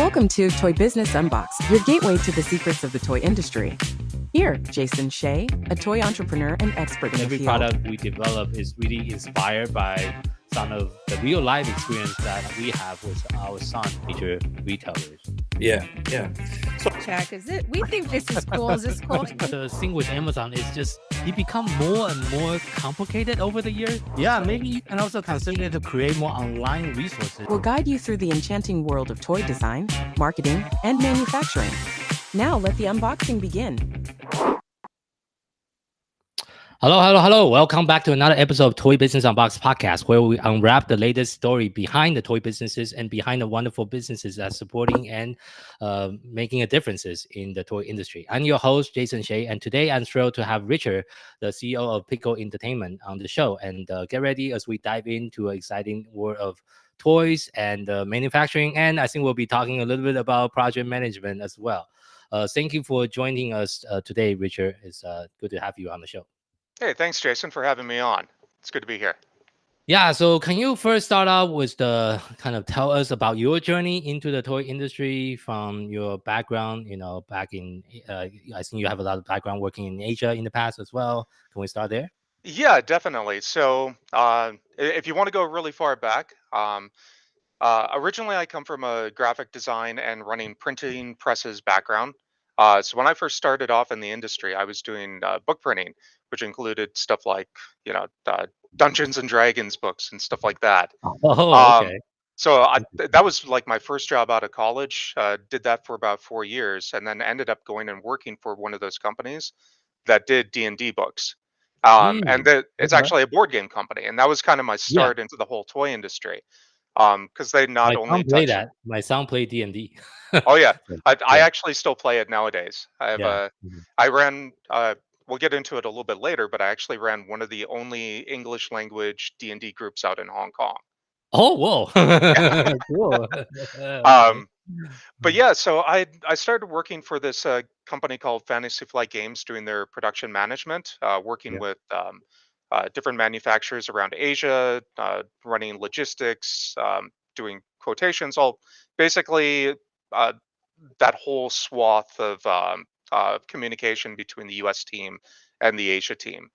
Welcome to Toy Business Unboxed, your gateway to the secrets of the toy industry. Here, Jason Shea, a toy entrepreneur and expert in the Every field. product we develop is really inspired by some of the real life experience that we have with our son, major retailers. Yeah. We think this is cool. Is this cool? The thing with Amazon is just it become more and more complicated over the years. Yeah, maybe you can also consider to create more online resources. We'll guide you through the enchanting world of toy design, marketing, and manufacturing. Now let the unboxing begin. Hello. Welcome back to another episode of Toy Business Unboxed podcast, where we unwrap the latest story behind the toy businesses and behind the wonderful businesses that are supporting and making a differences in the toy industry. I'm your host, Jason Shea, and today I'm thrilled to have Richard, the CEO of Pico Entertainment, on the show. And get ready as we dive into an exciting world of toys and manufacturing. And I think we'll be talking a little bit about project management as well. Thank you for joining us today, Richard. It's good to have you on the show. Hey, thanks, Jason, for having me on. It's good to be here. Yeah, so can you first start out with the kind of tell us about your journey into the toy industry from your background, back in, I think you have a lot of background working in Asia in the past as well. Can we start there? Yeah, definitely. So, if you want to go really far back, originally I come from a graphic design and running printing presses background. So when I first started off in the industry, I was doing book printing, which included stuff like, Dungeons and Dragons books and stuff like that. Oh, Um, okay. so that was like my first job out of college. Did that for about 4 years, and then ended up going and working for one of those companies that did D&D books. It's Okay. actually a board game company, and that was kind of my Yeah, start into the whole toy industry. Because they not my only son play touch. that. My son play D&D. Oh yeah, I Yeah, actually still play it nowadays. yeah. Mhm. I ran. We'll get into it a little bit later, but I actually ran one of the only English language D&D groups out in Hong Kong. Oh, whoa. Cool. Okay. Um, but yeah, so I started working for this company called Fantasy Flight Games, doing their production management, working Yeah. with different manufacturers around Asia, running logistics, doing quotations, all basically uh, that whole swath of communication between the U.S. team and the Asia team.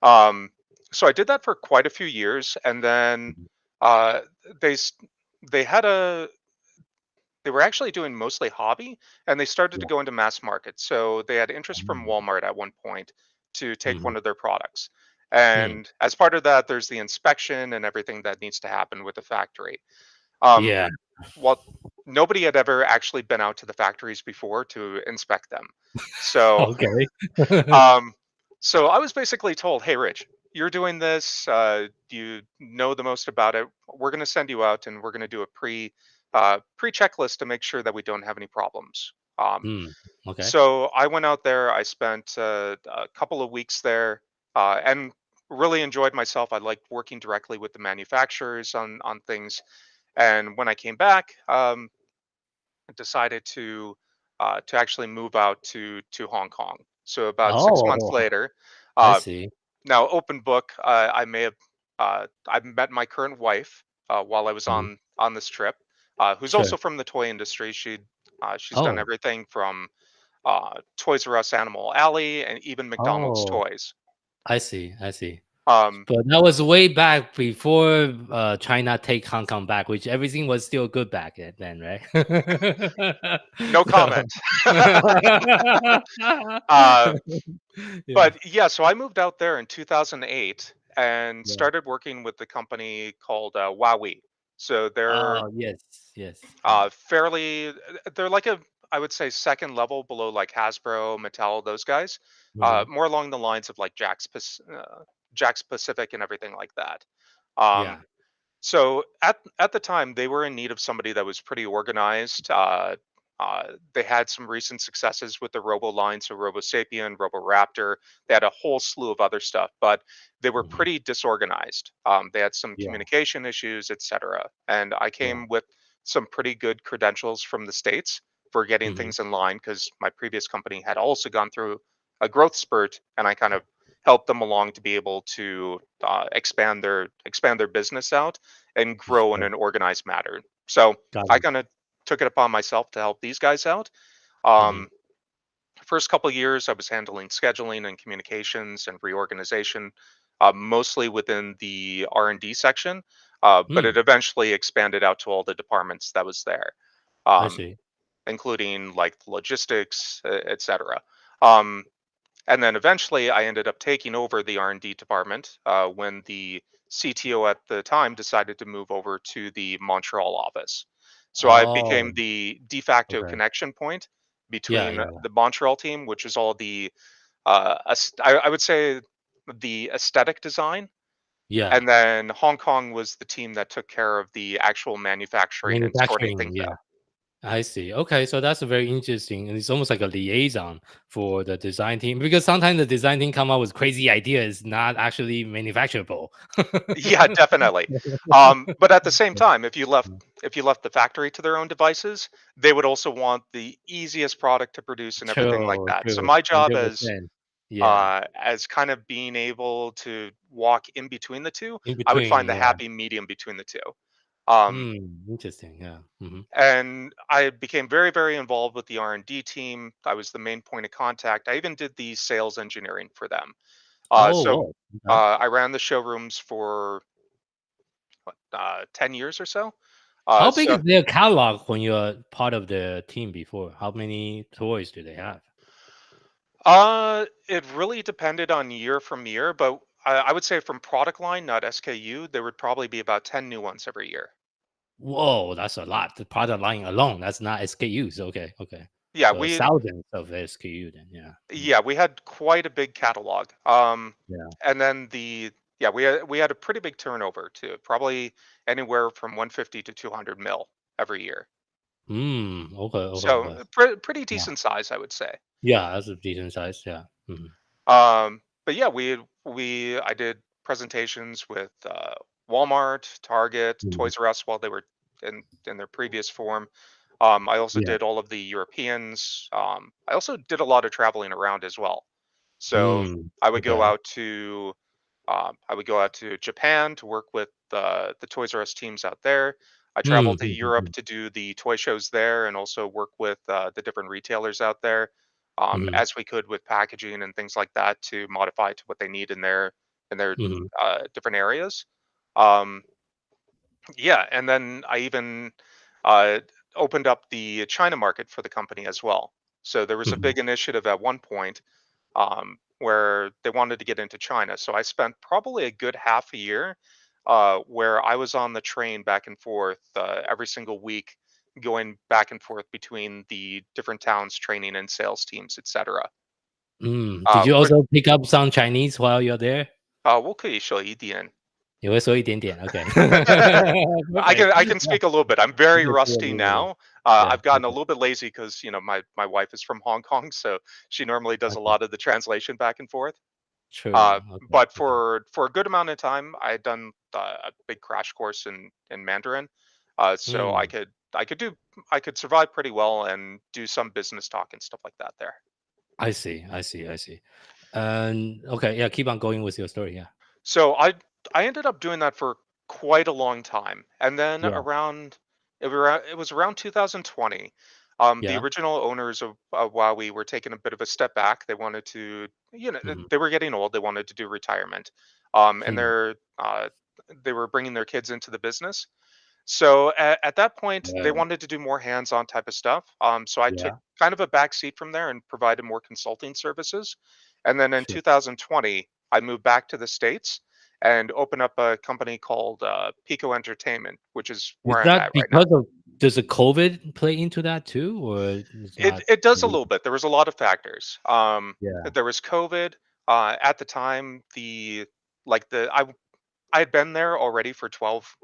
Um, so I did that for quite a few years, and then Mhm. uh, they s- they had a they were actually doing mostly hobby, and they started to Yeah. go into mass market. So they had interest from Mm. Walmart at one point to take Mhm. one of their products. Mm. And as part of that, there's the inspection and everything that needs to happen with the factory. Um, Yeah. well, nobody had ever actually been out to the factories before to inspect them. So, Okay. um, so I was basically told, "Hey, Rich, you're doing this. You know the most about it. We're going to send you out, and we're going to do a pre checklist to make sure that we don't have any problems." Mm. Okay. So I went out there. I spent a couple of weeks there, and really enjoyed myself. I liked working directly with the manufacturers on things. And when I came back, I decided to actually move out to Hong Kong. So about 6 months Oh, later, I uh, see. now open book, I met my current wife while I was Mhm. on this trip, who's Sure. also from the toy industry. She's done Oh, everything from Toys R Us, Animal Alley, and even McDonald's oh, toys. I see. Um, But that was way back before China take Hong Kong back, which everything was still good back then, right? no So, comment. uh, yeah, But yeah, so I moved out there in 2008 and yeah. started working with the company called Huawei. So they're Oh, yes. Yeah. fairly, they're like I would say second level below like Hasbro, Mattel, those guys. Hmm. More along the lines of like Jack's Pacific and everything like that. Um, Yeah. so at the time, they were in need of somebody that was pretty organized. They had some recent successes with the Robo line, so Robo Sapien, Robo Raptor. They had a whole slew of other stuff, but they were Hmm. pretty disorganized. They had some Yeah. communication issues, etc. And I Yeah. came with some pretty good credentials from the states for getting Hmm. things in line because my previous company had also gone through a growth spurt, and I kind of helped them along to be able to expand their business out and grow in Sure. an organized manner. So Got I it. kind of took it upon myself to help these guys out. Hmm. Um, First couple years, I was handling scheduling and communications and reorganization, mostly within the R&D section, but Mm, it eventually expanded out to all the departments that was there, I um, see. including like logistics, etc. Um, and then eventually, I ended up taking over the R&D department when the CTO at the time decided to move over to the Montreal office. So I Oh, became the de facto okay. connection point Yeah, between yeah, the Montreal team, which is all the I would say the aesthetic design, yeah. and then Hong Kong was the team that took care of the actual manufacturing and sorting Manufacturing, things yeah. out. I see. Okay, so that's a very interesting, and it's almost like a liaison for the design team because sometimes the design team come up with crazy ideas, not actually manufacturable. Yeah, definitely. But at the same time, if you left the factory to their own devices, they would also want the easiest product to produce and everything like True, that. So true. my job 100%. Yeah. as kind of being able to walk in between the two, In I would between, find the yeah. happy medium between the two. Um, Interesting. Yeah. and I became very, very involved with the R&D team. I was the main point of contact. I even did the sales engineering for them. Uh, Oh, so whoa. Okay. I ran the showrooms for 10 years or so. How big So is their catalog when you're part of the team before? How many toys do they have? it really depended on year from year, but I would say from product line, not SKU, there would probably be about 10 new ones every year. Whoa, that's a lot. The product line alone, that's not SKUs. Okay, okay. Yeah, So we thousands of SKU then, yeah. yeah, we had quite a big catalog. Yeah. And then we had a pretty big turnover too, probably anywhere from 150 to 200 mil every year. Okay, okay, So okay. pretty Yeah. decent size, I would say. Yeah, that's a decent size, yeah. But yeah, I did presentations with Walmart, Target, Mhm. Toys R Us while they were in their previous form. I also Yeah. did all of the Europeans. I also did a lot of traveling around as well. So I would go Okay. out to Japan to work with the Toys R Us teams out there. I traveled to Europe Mhm. to do the toy shows there and also work with the different retailers out there Mhm. as we could with packaging and things like that to modify to what they need in their Mhm. different areas. Um, yeah, and then I even uh, opened up the China market for the company as well. So there was a Mhm. big initiative at one point where they wanted to get into China. So I spent probably a good half a year where I was on the train back and forth every single week, going back and forth between the different towns, training and sales teams, etc. Did you Which also pick up some Chinese while you're there? 我可以说一点你会说一点点，OK。I Perfect. can speak a little bit. I'm very 对 rusty 对对 now. Yeah, I've gotten a okay. little bit lazy because my wife is from Hong Kong, so she normally does a Okay. lot of the translation back and forth. True. Okay, But okay. for a good amount of time, I had done a big crash course in Mandarin, so Mm, I could survive pretty well and do some business talk and stuff like that there. I see, I see, I see. And okay, yeah, keep on going with your story, yeah. So I ended up doing that for quite a long time, and then Yeah, it was around 2020. The yeah. original owners of Huawei were taking a bit of a step back. They wanted to, Mhm, they were getting old. They wanted to do retirement, and mm, they were bringing their kids into the business. So at that point, they yeah, wanted to do more hands-on type of stuff. So I took yeah, kind of a back seat from there and provided more consulting services. And then in sure. 2020, I moved back to the States and opened up a company called Pico Entertainment, which is Is where I'm that at right now. because of does the COVID play into that too, or it's not It does a really? little bit. There was a lot of factors. Yeah, There was COVID. At the time, like the I had been there already for 12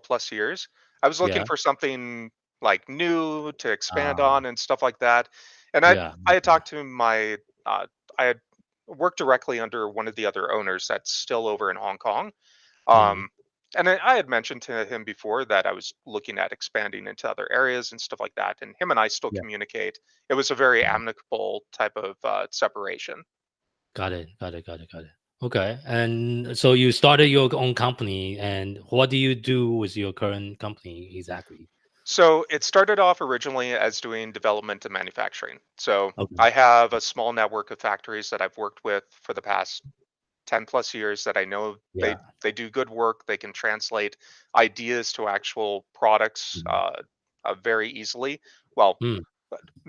plus years. I was looking yeah, for something like new to expand um, on and stuff like that. And yeah, I had yeah, talked to I had worked directly under one of the other owners that's still over in Hong Kong. mhm, Um, and I had mentioned to him before that I was looking at expanding into other areas and stuff like that. And him and I still yeah, communicate. It was a very mhm. amicable type of separation. Got it, got it, got it, got it. Okay, and so you started your own company, and what do you do with your current company exactly? So it started off originally as doing development and manufacturing. So Okay. I have a small network of factories that I've worked with for the past 10 plus years that I know Yeah. they do good work. They can translate ideas to actual products Mhm. very easily. Well, Mm.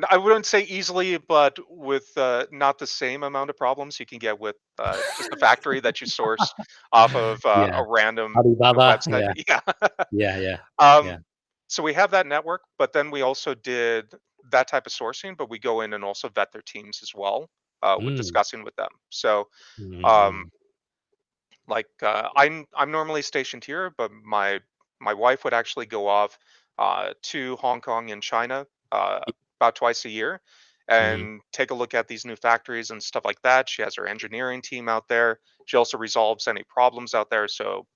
I wouldn't say easily, but with not the same amount of problems you can get with just a factory that you source off of Yeah. a random Alibaba. website. Yeah. Yeah. Yeah. Yeah. um, Yeah. so we have that network, but then we also did that type of sourcing, but we go in and also vet their teams as well with Mm. discussing with them. So um, Mhm. like I'm normally stationed here, but my wife would actually go off to Hong Kong and China about twice a year Mhm. and take a look at these new factories and stuff like that. She has her engineering team out there. She also resolves any problems out there. So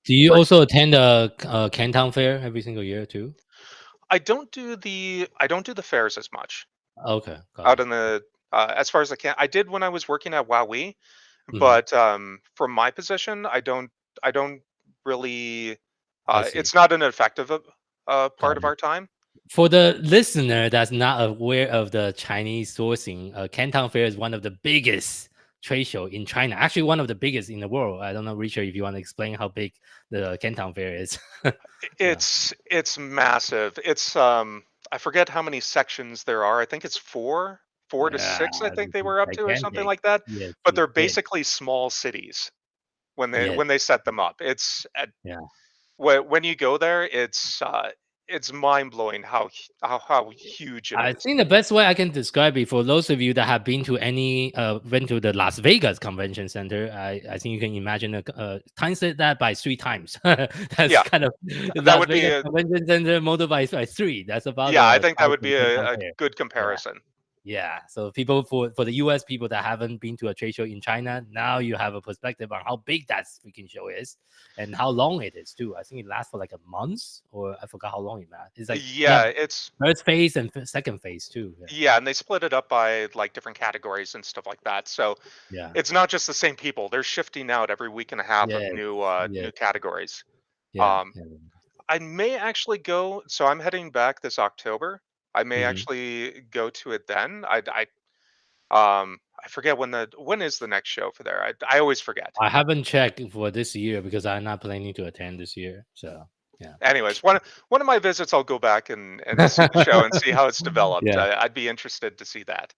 Do you for also attend a Canton Fair every single year too? I don't do the fairs as much Okay, got out it. in the as far as I can. I did when I was working at Huawei, Mhm. but from my position, I don't really. I see. It's not an effective Got part of it. our time. For the listener that's not aware of the Chinese sourcing, Canton Fair is one of the biggest trade show in China. Actually, one of the biggest in the world. I don't know, Richard, if you want to explain how big the Canton Fair is. Yeah. It's massive. It's I forget how many sections there are. I think it's four to Yeah, six. I think this they is were up to or something gigantic. like that. Yes, But it's they're big. basically small cities Yes. when they set them up. It's Yeah. when you go there, it's mind blowing how huge it I is. think the best way I can describe it for those of you that have been to any went to the Las Vegas Convention Center, I think you can imagine times that by three times. That's Yeah, kind of the that Las would be Vegas Convention Center multiplied by three. That's about yeah. I the think that size would of be the Canton a Fair. good Yeah. comparison. Yeah, so people for the US people that haven't been to a trade show in China, now you have a perspective on how big that freaking show is and how long it is too. I think it lasts for like a month, or I forgot how long it lasts. It's like they Yeah, have it's first phase and second phase too. Yeah, yeah, and they split it up by like different categories and stuff like that. So yeah, it's not just the same people. They're shifting out every week and a half of yes, new yes, categories. yeah, Um, yeah. I may actually go. So I'm heading back this October. I may Mhm. actually go to it then. I forget when is the next show for there. I always forget. I haven't checked for this year because I'm not planning to attend this year. So yeah, Anyways, one of my visits, I'll go back and see the show and see how it's developed. yeah. I'd be interested to see that.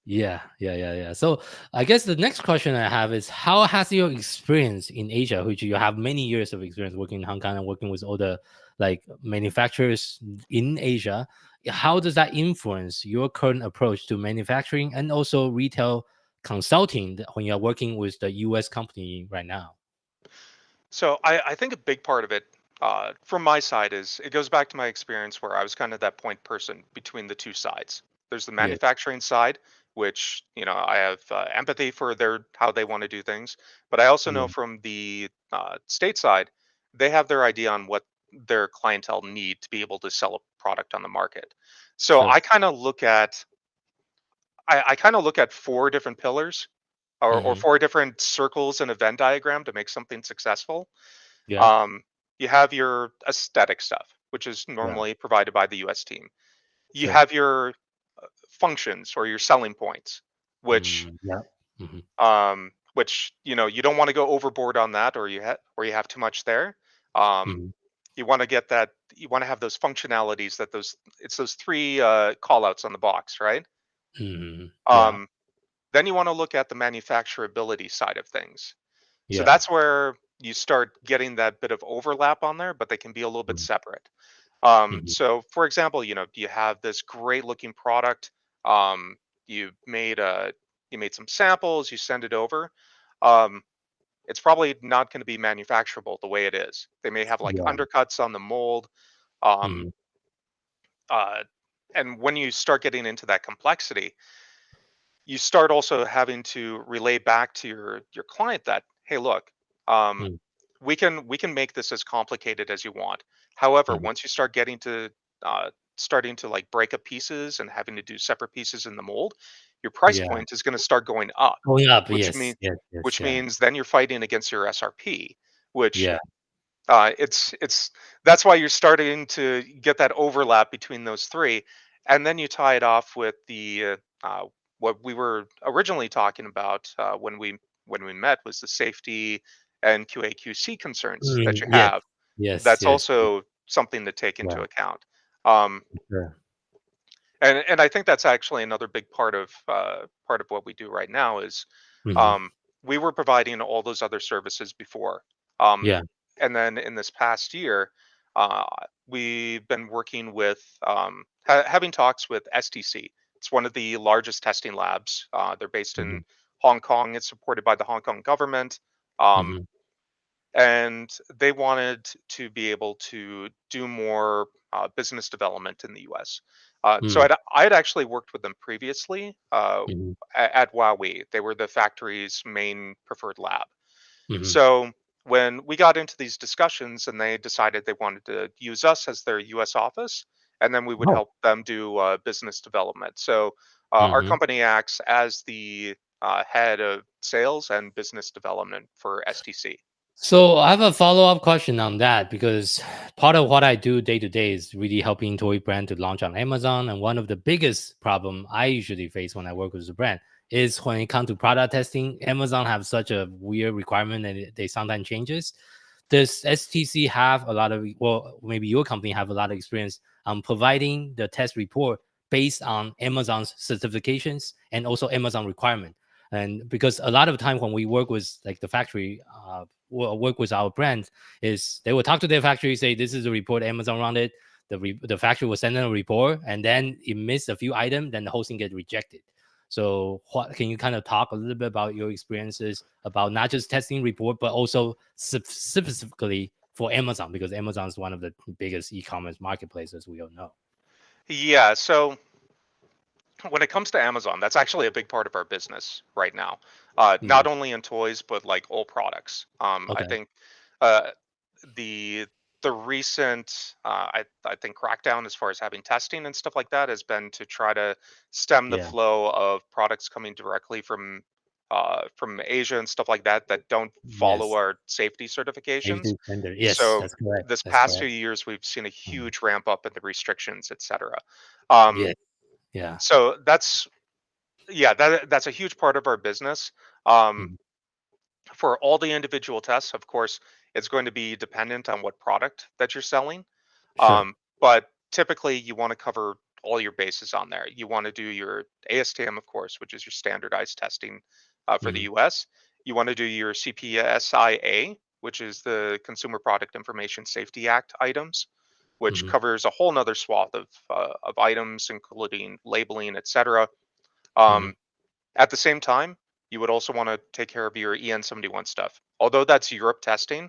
Yeah, yeah, yeah, yeah. So I guess the next question I have is how has your experience in Asia, which you have many years of experience working in Hong Kong and working with all the like manufacturers in Asia, how does that influence your current approach to manufacturing and also retail consulting when you're working with the US company right now? So I think a big part of it, from my side, is it goes back to my experience where I was kind of that point person between the two sides. There's the Yes. manufacturing side, which I have empathy for their how they want to do things, but I also know Yeah. from the state side, they have their idea on what their clientele need to be able to sell a product on the market. So Sure. I kind of look at four different pillars or Hmm. four different circles in a Venn diagram to make something successful. Yeah. um, you have your aesthetic stuff, which is Yeah. normally provided by the US team. You Sure. have your functions or your selling points, Mm, yeah. Hmm. which you don't want to go overboard on that, or you have too much there. Um, Hmm. you want to get that. You want to have those functionalities that those it's those three call outs on the box, right? Hmm. Yeah. Um, then you want to look at the manufacturability side of things. So Yeah. that's where you start getting that bit of overlap on there, but they can be a little bit Mm-hmm. separate. Mm-hmm. So for example, you have this great looking product. Um, you made you made some samples, you send it over. Um, it's probably not going to be manufacturable the way it is. They may have like Yeah. undercuts on the mold. Um, Hmm. uh, and when you start getting into that complexity, you start also having to relay back to your client that, hey, look, um, we can make this as complicated as you want. However, Hmm. once you start getting to starting to like break up pieces and having to do separate pieces in the mold, your price Yeah. point is going to start going up, Going up, which yes, means yes, yes, which yeah, means then you're fighting against your SRP, which yeah, It's that's why you're starting to get that overlap between those three, and then you tie it off with the what we were originally talking about when we met was the safety and QA/QC concerns that you Yes, have. yes, That's yes. also something to take into Yeah, account. Um, sure. and I think that's actually another big part of what we do right now is Hmm. um, we were providing all those other services before, um, Yeah. and then in this past year, uh, we've been working with having talks with STC. It's one of the largest testing labs. They're based in Hmm. Hong Kong. It's supported by the Hong Kong government. Um, Hmm. and they wanted to be able to do more business development in the U.S. So Hmm. I had actually worked with them previously Hmm. at Huawei. They were the factory's main preferred lab. Hmm. So when we got into these discussions and they decided they wanted to use us as their U.S. office, and then we would Oh. help them do business development. So our Hmm. company acts as the head of sales and business development for STC. So I have a follow-up question on that because part of what I do day to day is really helping toy brand to launch on Amazon. And one of the biggest problem I usually face when I work with a brand is when it comes to product testing. Amazon have such a weird requirement and they sometimes changes. Does STC have a lot of, well, maybe your company have a lot of experience on providing the test report based on Amazon's certifications and also Amazon requirement? And because a lot of time when we work with like the factory, work with our brand, is they will talk to their factory, say this is a report Amazon run it. The factory will send them a report, and then it missed a few items, then the whole thing get rejected. So, what can you kind of talk a little bit about your experiences about not just testing report, but also specifically for Amazon because Amazon is one of the biggest e-commerce marketplaces we all know. Yeah, so when it comes to Amazon, that's actually a big part of our business right now. Not Mm, only in toys, but like all products. I okay. think the the recent I think crackdown as far as having testing and stuff like that has been to try to stem the Yeah. flow of products coming directly from Asia and stuff like that that don't follow Yes. our safety certifications. Safety standard. Yes, So that's correct. this That's past few correct. years, we've seen a Mm, huge ramp up in the restrictions, etc. Um, yes. Yeah. so that's a huge part of our business. Um, Mhm. for all the individual tests, of course, it's going to be dependent on what product that you're selling. Sure. But typically, you want to cover all your bases on there. You want to do your ASTM, of course, which is your standardized testing for the Mhm. US. You want to do your CPSIA, which is the Consumer Product Information Safety Act items, which Mhm. covers a whole nother swath of items, including labeling, etc. Um, Mhm. at the same time, you would also want to take care of your EN71 stuff. Although that's Europe testing,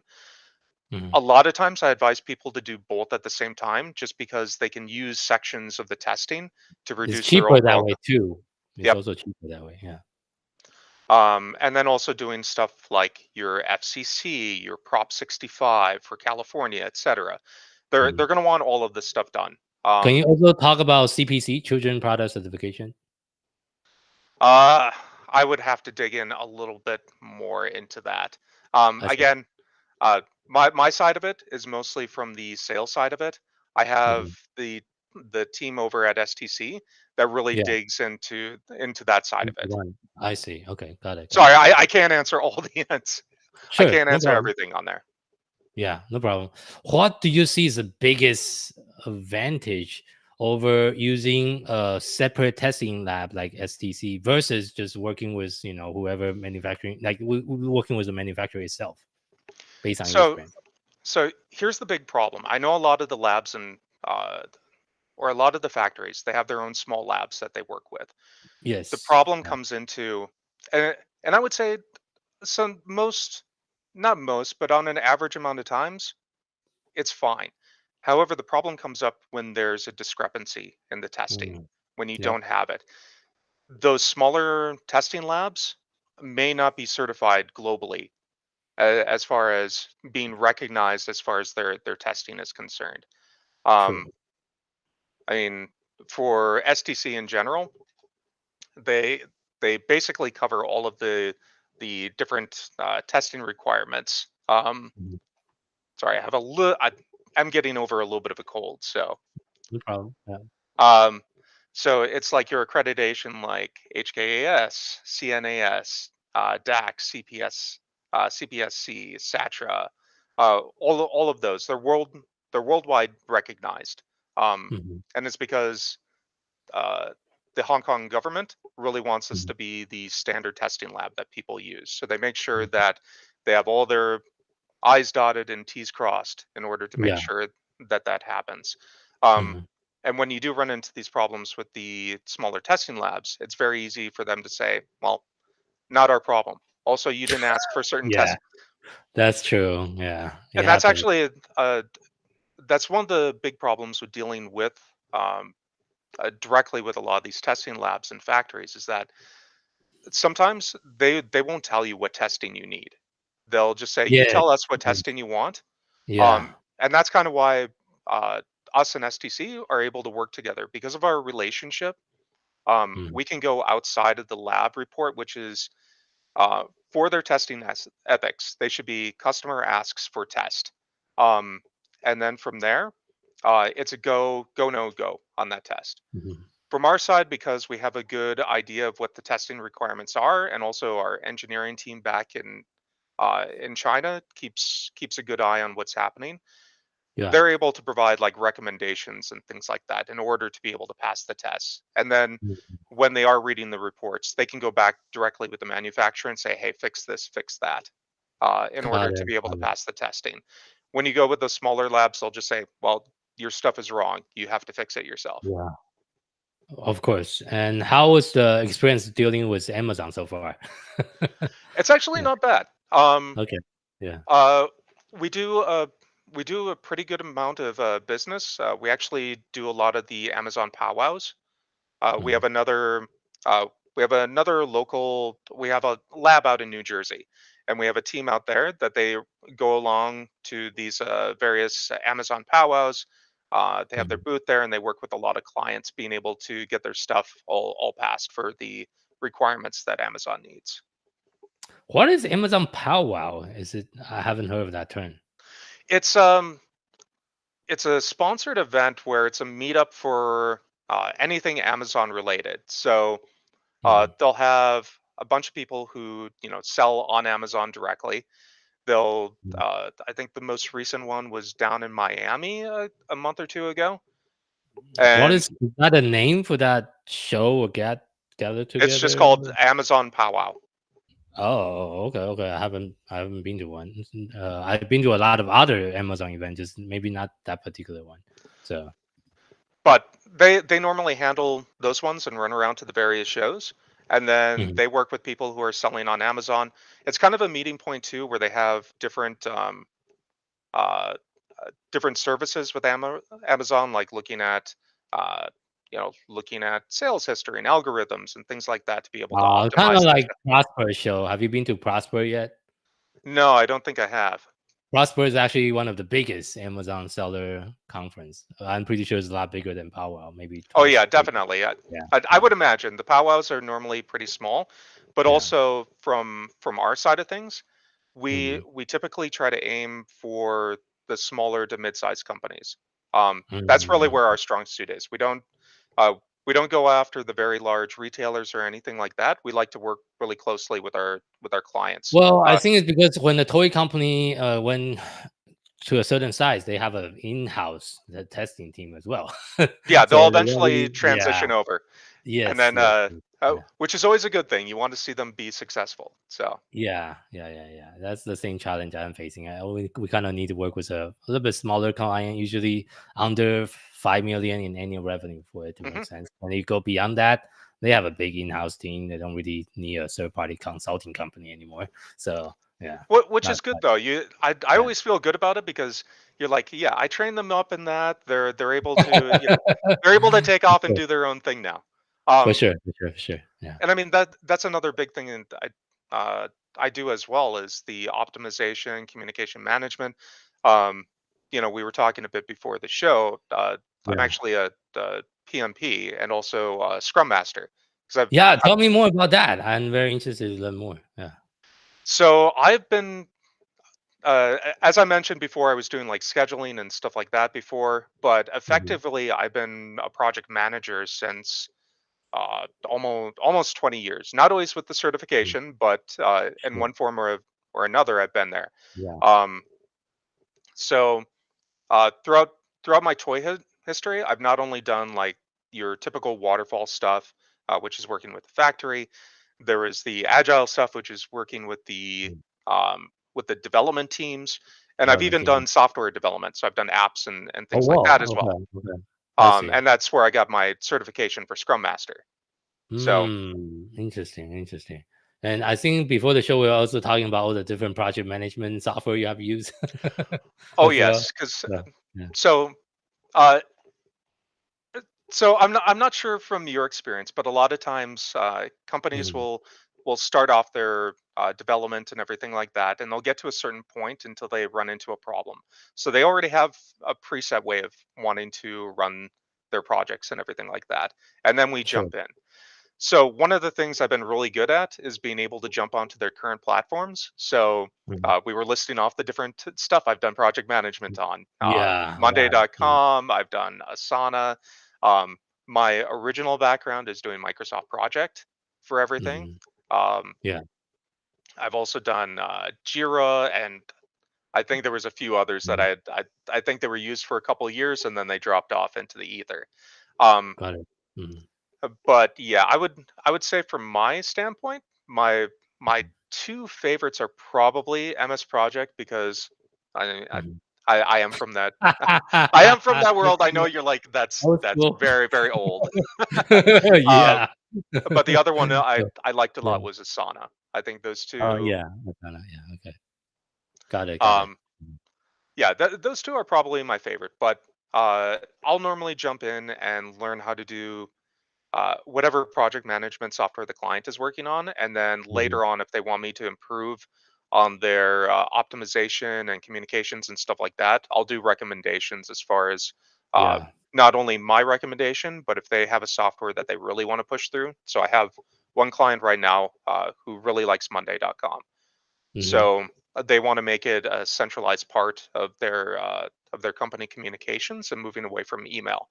Mhm. a lot of times I advise people to do both at the same time just because they can use sections of the testing to It's reduce their cheaper that overall. way too. It's Yep. also cheaper that way. Yeah. And then also doing stuff like your FCC, your Prop 65 for California, etc. Mhm. They're going to want all of this stuff done. Can you Um, also talk about CPC, Children Product Certification? uh, I would have to dig in a little bit more into that. I see. Again, my side of it is mostly from the sales side of it. I have Mhm. the team over at STC that really Yeah. digs into that side of Into it. one. I see. Okay. Got it. Got Sorry, it. I can't answer all the I Sure. can't No answer problem. everything on there. Yeah, no problem. What do you see as the biggest advantage over using a separate testing lab like STC versus just working with whoever manufacturing, like working with the manufacturer itself, based on your So experience? so here's the big problem. I know a lot of the labs and or a lot of the factories, they have their own small labs that they work with. The Yes. problem Yeah. comes into and I would say some most not most, but on an average amount of times, it's fine. However, the problem comes up when there's a discrepancy in the testing, Mm, when you yep. don't have it. Those smaller testing labs may not be certified globally as far as being recognized as far as their testing is concerned. True. Um, I mean, for STC in general, they they basically cover all of the different testing requirements. Mhm. Sorry, I have I'm getting over a little bit of a cold, so No problem. Yeah. um, so it's like your accreditation, like HKAS, CNAS, DAX, CPS, CPSC, SATRA, all of those. They're worldwide recognized, Mhm, and it's because uh, the Hong Kong government really wants us mhm, to be the standard testing lab that people use. So they make sure mhm. that they have all their I's dotted and T's crossed in order to make Yeah. sure that that happens. Um, Mhm. and when you do run into these problems with the smaller testing labs, it's very easy for them to say, well, not our problem. Also, you didn't ask for certain Yeah, tests. that's true. Yeah, it And that's happens. actually, that's one of the big problems with dealing with directly with a lot of these testing labs and factories is that sometimes they won't tell you what testing you need. They'll just say, you Yeah. tell us what Mhm. testing you want. Yeah. And that's kind of why uh, us and STC are able to work together because of our relationship. Mhm, We can go outside of the lab report, which is uh, for their testing ethics. They should be customer asks for test, um, and then from there, it's a go no go on that test. mhm. From our side, because we have a good idea of what the testing requirements are, and also our engineering team back in China keeps a good eye on what's happening. Yeah. They're able to provide like recommendations and things like that in order to be able to pass the tests. And then Mhm. when they are reading the reports, they can go back directly with the manufacturer and say, "Hey, fix this, fix that," in Got order to it, be able to got it. pass the testing. When you go with the smaller labs, they'll just say, "Well, your stuff is wrong. You have to fix it yourself." Yeah, of course. And how was the experience dealing with Amazon so far? It's actually Yeah, not bad. okay. Yeah. Uh, we do a we do a pretty good amount of business. We actually do a lot of the Amazon powwows. We Mhm, have another local. We have a lab out in New Jersey, and we have a team out there that they go along to these various Amazon powwows. They have their mhm. booth there, and they work with a lot of clients, being able to get their stuff all passed for the requirements that Amazon needs. What is Amazon powwow? Is it I haven't heard of that term. It's it's a sponsored event where it's a meetup for anything Amazon related. So Mhm, they'll have a bunch of people who sell on Amazon directly. They'll mhm. I think the most recent one was down in Miami a month or two ago, What and is that a name for that show or gather it's just together? called Amazon Powwow. Oh, okay, okay. I haven't been to one. I've been to a lot of other Amazon events, just maybe not that particular one. So, But they normally handle those ones and run around to the various shows, and then mhm. they work with people who are selling on Amazon. It's kind of a meeting point too, where they have uh, different services with Amazon, like uh, looking at sales history and algorithms and things like that to be able to Kind of optimize their like stuff. Prosper show. Have you been to Prosper yet? No, I don't think I have. Prosper is actually one of the biggest Amazon seller conference. I'm pretty sure it's a lot bigger than Powwow, maybe Oh twice yeah, bigger. definitely. Yeah, I yeah, would imagine the powwows are normally pretty small, but yeah. also from our side of things, Mhm, we typically try to aim for the smaller to mid-sized companies. That's really mhm. where our strong suit is. Uh, we don't go after the very large retailers or anything like that. We like to work really closely with our clients. Well, I think it's because when the toy company when to a certain size, they have an in-house testing team as well. Yeah, So they'll they don't eventually really, yeah, transition over, and yes, then yes, yes, yeah. which is always a good thing. You want to see them be successful. So. Yeah, yeah, yeah, yeah. That's the same challenge I'm facing. We kind of need to work with a little bit smaller client, usually under 5 million in annual revenue for it to make Mhm. sense. When you go beyond that, they have a big in-house team. They don't really need a third-party consulting company anymore. So yeah, Which not is good though. I yeah, always feel good about it because you're like, yeah, I trained them up in that. They're able to, they're able to take for off and sure, do their own thing now. for Um, sure, for sure, for sure. Yeah, and I mean that's another big thing I do as well is the optimization, communication management. Um, we were talking a bit before the show. I'm yeah, actually a PMP and also a Scrum Master because yeah. Tell me more about that. I'm very interested to learn more. Yeah. so I've been as I mentioned before, I was doing like scheduling and stuff like that before, but Mhm. effectively, I've been a project manager since almost 20 years. Not always with the Mm. certification, but in Sure. one form or another, I've been there. Yeah. Um, so uh, throughout throughout my history, I've not only done like your typical waterfall stuff, which is working with the factory. There is the agile stuff, which is working Mm. with the development teams, and I've Development even team. done software development. So I've done apps and Oh, things like that wow. as well. Okay. Okay. I see. And that's where I got my certification for Scrum Master. So, Interesting. Interesting. And I think before the show, we were also talking about all the different project management software you have used oh as well. yes, because Yeah. Yeah. so uh, I'm not sure from your experience, but a lot of times companies Mhm. will start off their development and everything like that, and they'll get to a certain point until they run into a problem. So they already have a preset way of wanting to run their projects and everything like that, and then we Sure. jump in. So one of the things I've been really good at is being able to jump onto their current platforms. So Mhm. we were listing off the different stuff I've done project management on. Yeah. Right. Mm. Monday.com, I've done Asana. Um, my original background is doing Microsoft Project for everything. Mhm. Um, Yeah. I've also done Jira, and I think there was a few others that Mhm. I think they were used for a couple of years and then they dropped off into the ether. Um, Got it. Mhm. But yeah, I would say from my standpoint, my two favorites are probably MS Project because I I Mhm. I am from that I am from that world. I know Yeah. you're like Old that's school. very very old. Uh, Yeah. but the other one So, I liked a yeah. lot was Asana. I think those Oh, two. yeah. Asana. Yeah. Okay. Got it. Got it. Um, yeah, those two are probably my favorite. But I'll normally jump in and learn how to do whatever project management software the client is working on. And then Mhm. later on, if they want me to improve on their optimization and communications and stuff like that, I'll do recommendations as far as uh, Yeah. not only my recommendation, but if they have a software that they really want to push through. So I have one client right now who really likes Monday.com. Mhm. So they want to make it a centralized part of their company communications and moving away from email.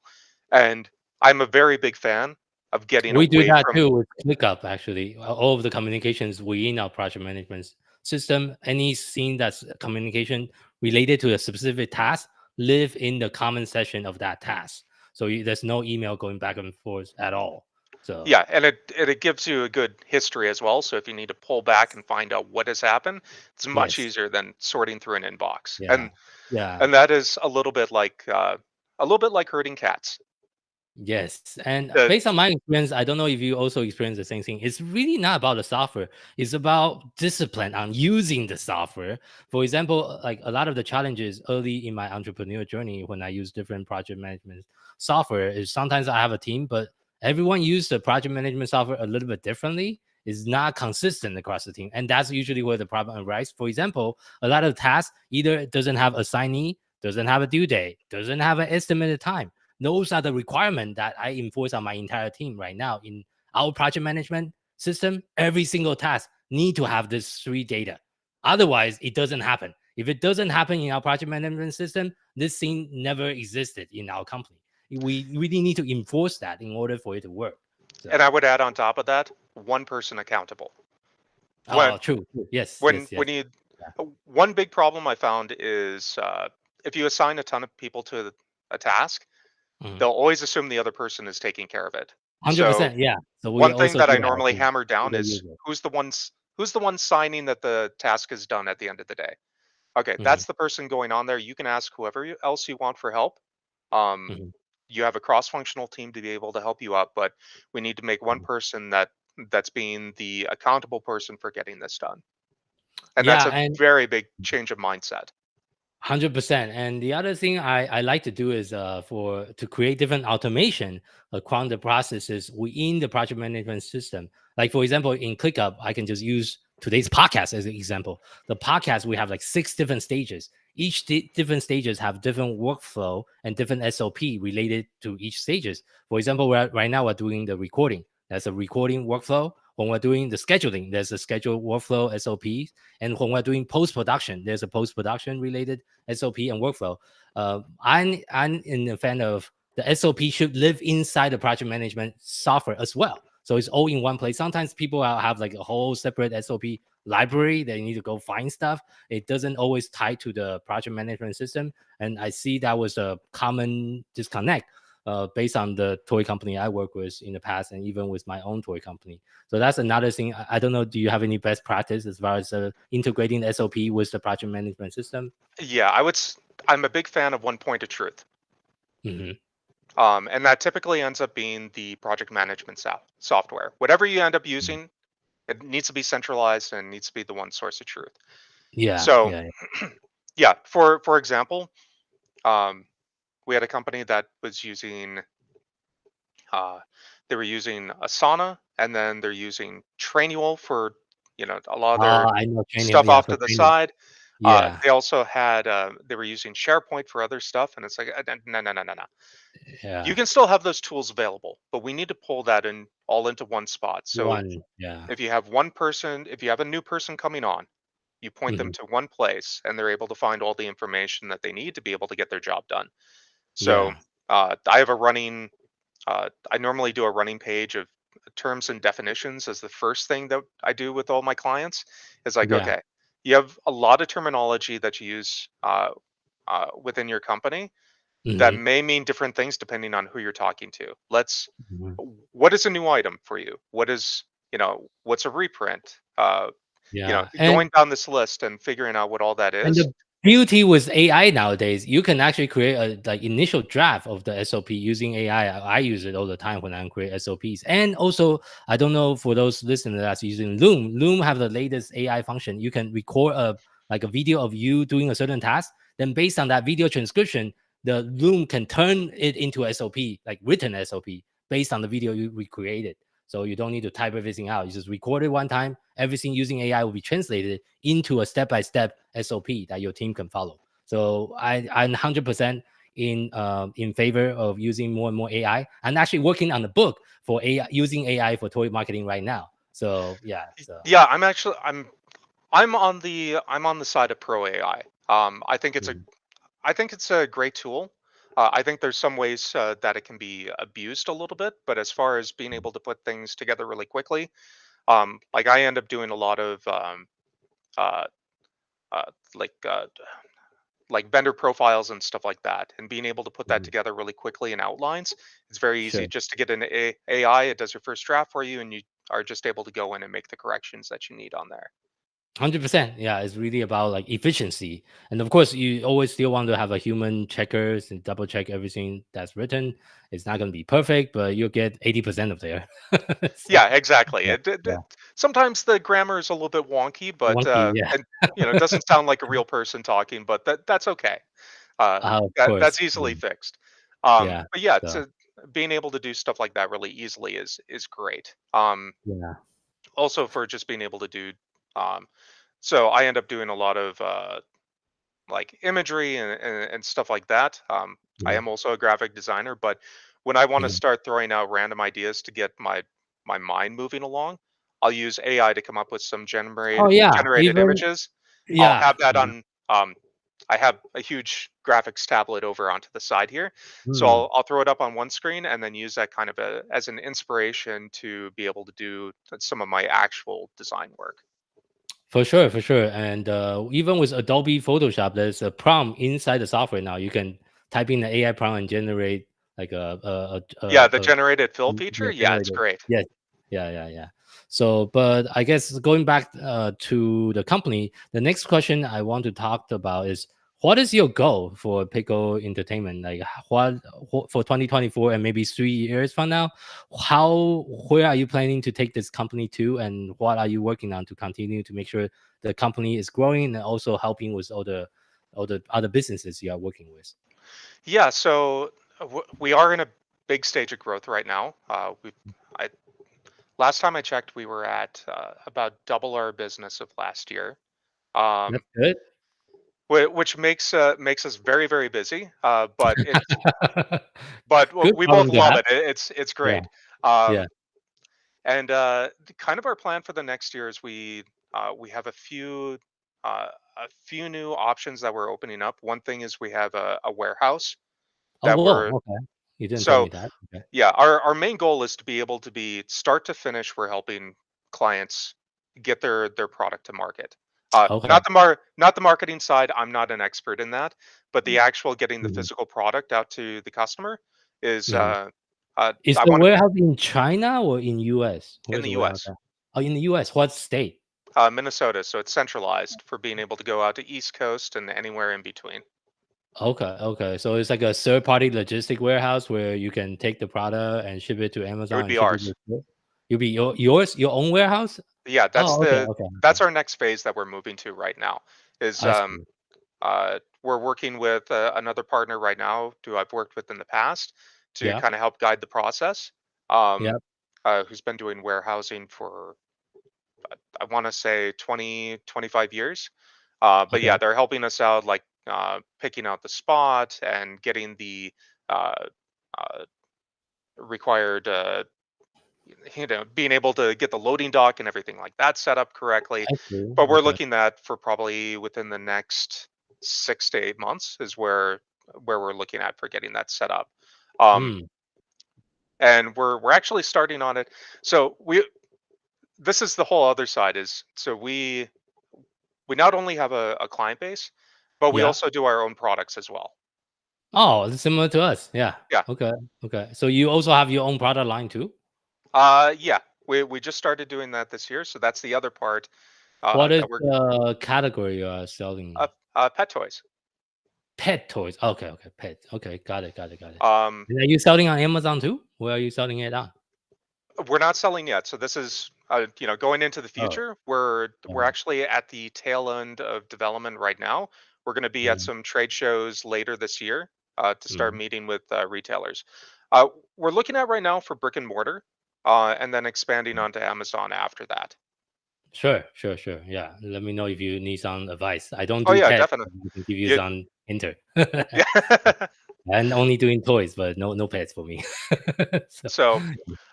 And I'm a very big fan of getting We do away that from. too with ClickUp, actually. All of the communications within our project management system, anything that's communication related to a specific task, live in the common session of that task. So there's no email going back and forth at all. So Yeah, and it gives you a good history as well. So if you need to pull back and find out what has happened, it's much yes, easier than sorting through an inbox. yeah, yeah. And that is a little bit like herding cats. Yes, and The based on my experience, I don't know if you also experience the same thing. It's really not about the software. It's about discipline on using the software. For example, like a lot of the challenges early in my entrepreneur journey when I use different project management software is sometimes I have a team, but everyone use the project management software a little bit differently. It's not consistent across the team, and that's usually where the problem arises. For example, a lot of tasks either doesn't have assignee, doesn't have a due date, doesn't have an estimated time. Those are the requirements that I enforce on my entire team right now in our project management system. Every single task need to have this three data. Otherwise, it doesn't happen. If it doesn't happen in our project management system, this thing never existed in our company. We really need to enforce that in order for it to work. and I So, would add on top of that, one person accountable. When oh, true. True. Yes, when yes, when yes. you Yeah. one big problem I found is if you assign a ton of people to a task, Mhm. they'll always assume the other person is taking care of it. So 100%. Yeah. So we one thing also that do I that normally to hammer down the is user. who's the one signing that the task is done at the end of the day. Okay, Mhm, that's the person going on there. You can ask whoever else you want for help. Um, mhm, you have a cross-functional team to be able to help you out, but we need to make one mhm. person that's being the accountable person for getting this done. And that's Yeah, a and very big change of mindset. 100%. And the other thing I like to do is for to create different automation across the processes within the project management system. Like for example, in ClickUp, I can just use today's podcast as an example. The podcast we have like 6 different stages. Each different stages have different workflow and different SOP related to each stages. For example, right now we're doing the recording. That's a recording workflow. When we're doing the scheduling, there's a schedule workflow SOP, and when we're doing post-production, there's a post-production related SOP and workflow. I'm in a fan of the SOP should live inside the project management software as well. So it's all in one place. Sometimes people have like a whole separate SOP library. They need to go find stuff. It doesn't always tie to the project management system. And I see that was a common disconnect based on the toy company I work with in the past, and even with my own toy company. So that's another thing. I don't know. Do you have any best practice as far as integrating the SOP with the project management system? Yeah, I'm a big fan of one point of truth. Hmm. And that typically ends up being the project management software. Whatever you end up using, it needs to be centralized and needs to be the one source of truth. Yeah, So, yeah, yeah, for example, um, we had a company that was using uh, they were using Asana, and then they're using Trainual for a lot of their I know training. stuff Yeah, off for to the training. side. Yeah, They also had they were using SharePoint for other stuff, and it's like no, no, no, no, no. You yeah. can still have those tools available, but we need to pull that in all into one spot. So One, yeah. if you have one person, if you have a new person coming on, you point them Hmm. to one place, and they're able to find all the information that they need to be able to get their job done. So Yeah, I have a running. I normally do a running page of terms and definitions as the first thing that I do with all my clients. Is like, yeah. okay, you have a lot of terminology that you use within your company that Hmm. may mean different things depending on who you're talking to. Hmm. What is a new item for you? What is, what's a reprint? Yeah, Going down this list and figuring out what all that and is. the beauty with AI nowadays, you can actually create a like initial draft of the SOP using AI. I use it all the time when I create SOPs. And also, I don't know for those listeners that's using Loom. Loom have the latest AI function. You can record a video of you doing a certain task. Then based on that video transcription, the Loom can turn it into SOP, like written SOP, based on the video you recreated. So you don't need to type everything out. You just record it one time. Everything using AI will be translated into a step-by-step SOP that your team can follow. So I'm 100% in favor of using more and more AI. I'm actually working on a book for AI, using AI for toy marketing right now. So yeah, so Yeah, I'm on the side of pro AI. mhm, I think it's a great tool. I think there's some ways that it can be abused a little bit, but as far as being able to put things together really quickly, like I end up doing a lot of uh, uh, like uh, like vendor profiles and stuff like that, and being able to put that mhm, together really quickly in outlines. It's very easy sure. just to get an AI. It does your first draft for you, and you are just able to go in and make the corrections that you need on there. 100%. Yeah, it's really about like efficiency. And of course, you always still want to have a human checkers and double check everything that's written. It's not going to be perfect, but you'll get 80% of there. So, Yeah, exactly. yeah, yeah. Sometimes the grammar is a little bit wonky, but Wonky, yeah. and it doesn't sound like a real person talking, but that's okay. Of course. That's easily Mm, fixed. yeah. But yeah, So, to being able to do stuff like that really easily is great. yeah. Also for just being able to do. Um, so I end up doing a lot of like imagery and stuff like that. I Mhm, am also a graphic designer, but when I want to mhm. start throwing out random ideas to get my mind moving along, I'll use AI to come up with some Oh, yeah. generated Even, images. I'll yeah. have that Yeah. on. I have a huge graphics tablet over onto the side here, so Mm. I'll throw it up on one screen and then use that kind of as an inspiration to be able to do some of my actual design work. For sure, for sure. And even with Adobe Photoshop, there's a prompt inside the software now. You can type in the AI prompt and generate like Yeah, the generated fill feature. yeah, Yeah, it's generated. great. Yes, yeah, yeah, yeah. So, but I guess going back to the company, the next question I want to talk about is what is your goal for Pico Entertainment? Like what for 2024 and maybe 3 years from now? Where are you planning to take this company to, and what are you working on to continue to make sure the company is growing and also helping with all the other businesses you are working with? Yeah, so we are in a big stage of growth right now. I last time I checked, we were at about double our business of last year, um, That's good. which makes us very very busy. But Good we both problem to love have. it. It's Yeah, great. yeah. Um, And kind of our plan for the next year is we have a few new options that we're opening up. One thing is we have a warehouse Oh, that we're whoa. Okay. You didn't tell me so that. Okay. yeah, our main goal is to be able to be start to finish. We're helping clients get their product to market. Okay. Not the marketing side. I'm not an expert in that, but the actual getting the Mhm. physical product out to the customer is Mhm. Is I the want to warehouse in China or in US? in Where's the the warehouse U.S. at? Oh, in the US. What state? Minnesota, so it's centralized for being able to go out to East Coast and anywhere in between. Okay, okay. So it's like a third-party logistic warehouse where you can take the product and ship it to It would Amazon and be ship it to ours. your. You'll be your own warehouse? Yeah, Oh, okay, okay, that's okay. our next phase that we're moving to right now. Is I see. we're working with another partner right now who I've worked with in the past to Yeah, kind of help guide the process. Um, yeah. who's been doing warehousing for I want to say 20, 25 years. But Okay, yeah, they're helping us out, like picking out the spot and getting the uh, uh, required, being able to get the loading dock and everything like that set up correctly. I see. But we're Okay. looking at for probably within the next 6 to 8 months is where we're looking at for getting that set up. Um, Hmm. and we're actually starting on it. So we this is the whole other side is so we not only have a client base, but we Yeah. also do our own products as well. Oh, it's similar to us. Yeah. Yeah. Okay. Okay. So you also have your own product line too? Yeah. We just started doing that this year, so that's the other part What is that we're the category you are selling? pet toys. Pet toys. Okay. Okay. Pet. Okay. Got it. Got it. Got it. Um, And are you selling on Amazon too? Where are you selling it on? we're not selling yet, so this is going into the Oh. future. We're Uh, actually at the tail end of development right now. We're going to be at mhm, some trade shows later this year to start mhm. meeting with retailers. Uh, we're looking at right now for brick and mortar, and then expanding onto Amazon after that. Sure, sure, sure. Yeah. Let me know if you need some advice. I don't Oh do yeah, pet. definitely. I can give you Yeah, some hinter. yeah. I'm only doing toys, but no pets for me. So, So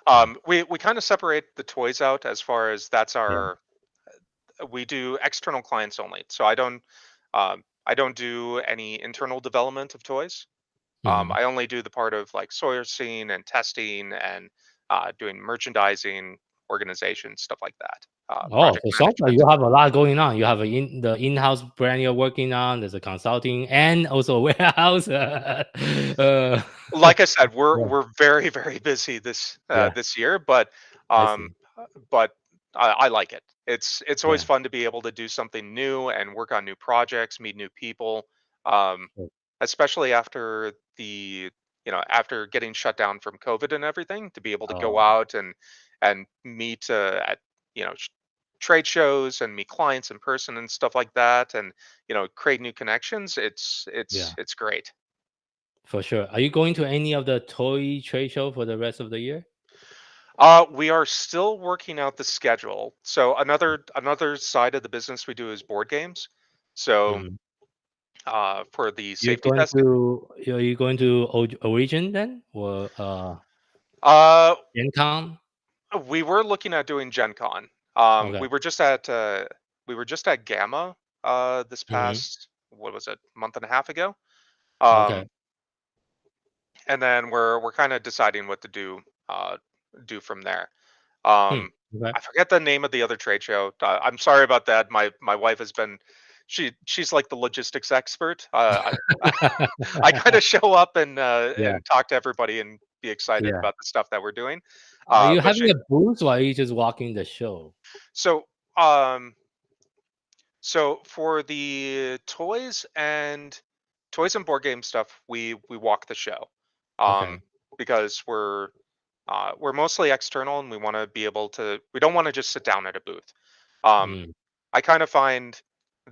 yeah, we kind of separate the toys out as far as that's yeah. our we do external clients only. So I don't do any internal development of toys. Mhm. I only do the part of like sourcing and testing and doing merchandising, organization, stuff like that, Oh, project so sounds like management. you have a lot going on. You have the in-house brand you're working on. There's a consulting and also a warehouse. Like I said, Yeah, we're very very busy yeah. this year, but I um, see. but I like it. It's always Yeah. fun to be able to do something new and work on new projects, meet new people, um, Sure. especially after after getting shut down from COVID and everything, to be able to go Oh, out and meet at you know sh- trade shows and meet clients in person and stuff like that, and create new connections. yeah, It's great. for sure. Are you going to any of the toy trade show for the rest of the year? We are still working out the schedule. So another side of the business we do is board games. So Mhm. for the You're safety going testing, to are you going to Origin then or uh, Gen Con? we were looking at doing Gen Con. Okay. We were just at Gamma this Mhm. past, what was it, month and a half ago. Okay. Um, and then we're kind of deciding what to do from there. Hmm. Um, Okay. I forget the name of the other trade show. I'm sorry about that. My wife has been she's like the logistics expert. I kind of show up Yeah. and talk to everybody and be excited Yeah. about the stuff that we're doing. Are you But having she a booth or are you just walking the show? so um so for the toys and board game stuff, we walk the show, Okay. because we're mostly external and we want to be able to. We don't want to just sit down at a booth. Um, Mm, I kind of find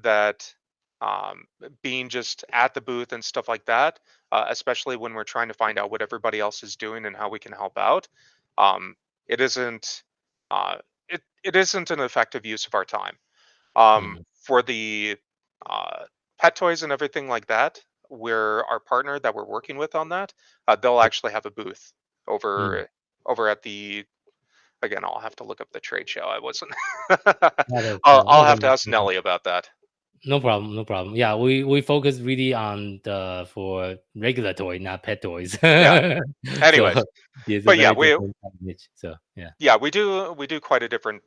that um, being just at the booth and stuff like that, especially when we're trying to find out what everybody else is doing and how we can help out, um, it isn't uh, it isn't an effective use of our time. mhm, For the uh, pet toys and everything like that, we're our partner that we're working with on that. They'll o actually have a booth mm, over at the Again, I'll have to look up the trade show. I wasn't. Got it. I'll have to Okay. ask Nelly about that. No problem, no problem. Yeah, we focus really on the for regular toy, not pet toys. Yeah. So Anyways, it's a but yeah, very different kind of niche. So yeah. yeah, we do quite a different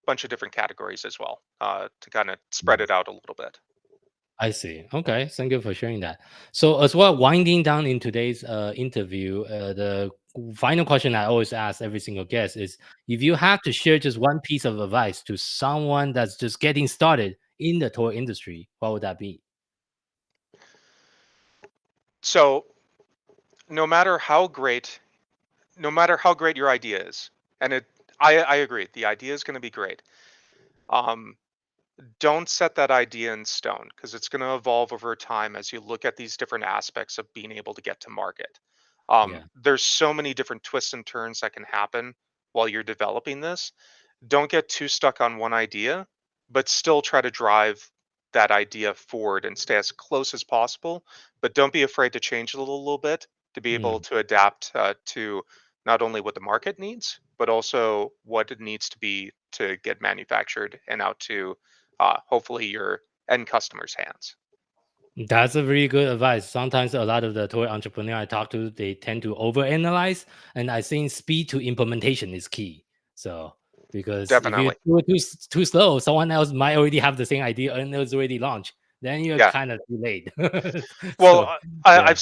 bunch of different categories as well to kind of spread Mm. it out a little bit. I see. Okay, thank you for sharing that. So as well, winding down in today's interview, the final question I always ask every single guest is: if you have to share just one piece of advice to someone that's just getting started in the toy industry, what would that be? So no matter how great, no matter how great your idea is, and I agree, the idea is going to be great. Um, don't set that idea in stone because it's going to evolve over time as you look at these different aspects of being able to get to market. Yeah. There's so many different twists and turns that can happen while you're developing this. Don't get too stuck on one idea, but still try to drive that idea forward and stay as close as possible. But don't be afraid to change it a little bit to be able Mm. to adapt to not only what the market needs, but also what it needs to be to get manufactured and out to hopefully your end customers' hands. That's a really good advice. Sometimes a lot of the toy entrepreneur I talk to, they tend to overanalyze, and I think speed to implementation is key. So because if you Definitely. do it too slow, someone else might already have the same idea and it's already launched. Then you're Yeah. kind of too late. Well, So yeah,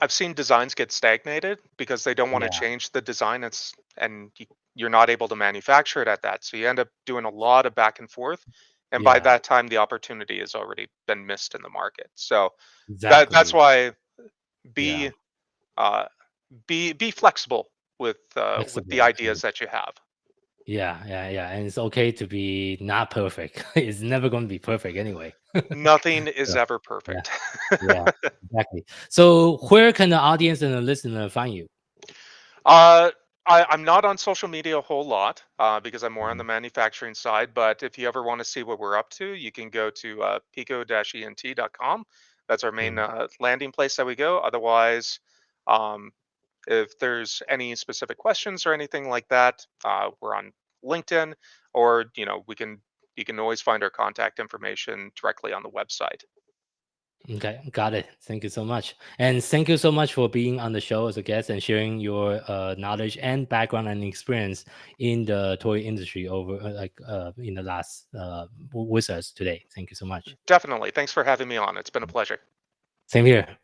I've seen designs get stagnated because they don't want to yeah, change the design. You're not able to manufacture it at that, so you end up doing a lot of back and forth, and by yeah, that time the opportunity has already been missed in the market. So that's exactly. why Yeah, be uh, be flexible with the flexible. ideas that you have. Yeah, yeah, yeah. And it's okay to be not perfect. It's never going to be perfect anyway. Nothing is So, ever yeah, perfect. yeah, exactly. So where can the audience and the listener find you? Uh, I'm not on social media a whole lot because I'm more on the Mhm, manufacturing side. But if you ever want to see what we're up to, you can go to pico-ent.com. That's our main mhm. landing place that we go. Otherwise, um, if there's any specific questions or anything like that, we're on LinkedIn, or you can always find our contact information directly on the website. Okay, got it. Thank you so much. And thank you so much for being on the show as a guest and sharing your knowledge and background and experience in the toy industry over in the last with us today. Thank you so much. Definitely. Thanks for having me on. It's been a pleasure. Same here.